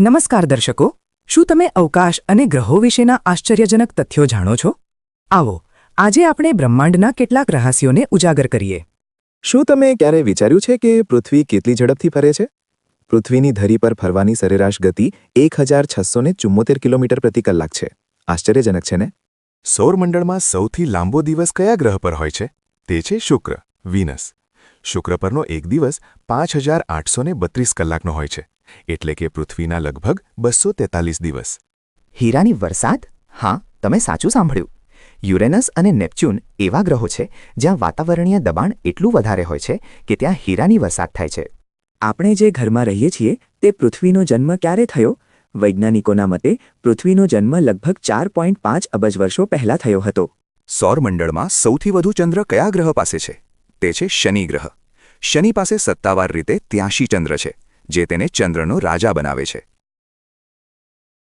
નમસ્કાર દર્શકો, શું તમે અવકાશ અને ગ્રહો વિશેના આશ્ચર્યજનક તથ્યો જાણો છો? આવો, આજે આપણે બ્રહ્માંડના કેટલાક રહસ્યોને ઉજાગર કરીએ. શું તમે ક્યારે વિચાર્યું છે કે પૃથ્વી કેટલી ઝડપથી ફરે છે? પૃથ્વીની ધરી પર ફરવાની સરેરાશ ગતિ 1674 કિલોમીટર પ્રતિ કલાક છે. આશ્ચર્યજનક છે ને? સૌરમંડળમાં સૌથી લાંબો દિવસ કયા ગ્રહ પર હોય છે? તે છે શુક્ર, વિનસ. શુક્ર પરનો એક દિવસ 5832 કલાકનો હોય છે, એટલે કે પૃથ્વીના લગભગ 243 દિવસ. હીરાની વરસાદ? હા, તમે સાચું સાંભળ્યું. યુરેનસ અને નેપચ્યુન એવા ગ્રહો છે જ્યાં વાતાવરણીય દબાણ એટલું વધારે હોય છે કે ત્યાં હીરાની વરસાદ થાય છે. આપણે જે ઘરમાં રહીએ છીએ તે પૃથ્વીનો જન્મ ક્યારે થયો? વૈજ્ઞાનિકોના મતે પૃથ્વીનો જન્મ લગભગ 4.5 અબજ વર્ષો પહેલા થયો હતો. સૌરમંડળમાં સૌથી વધુ ચંદ્ર કયા ગ્રહ પાસે છે? તે છે શનિ ગ્રહ. શનિ પાસે સત્તાવાર રીતે 83 ચંદ્ર છે, જે તેને ચંદ્રનો રાજા બનાવે છે.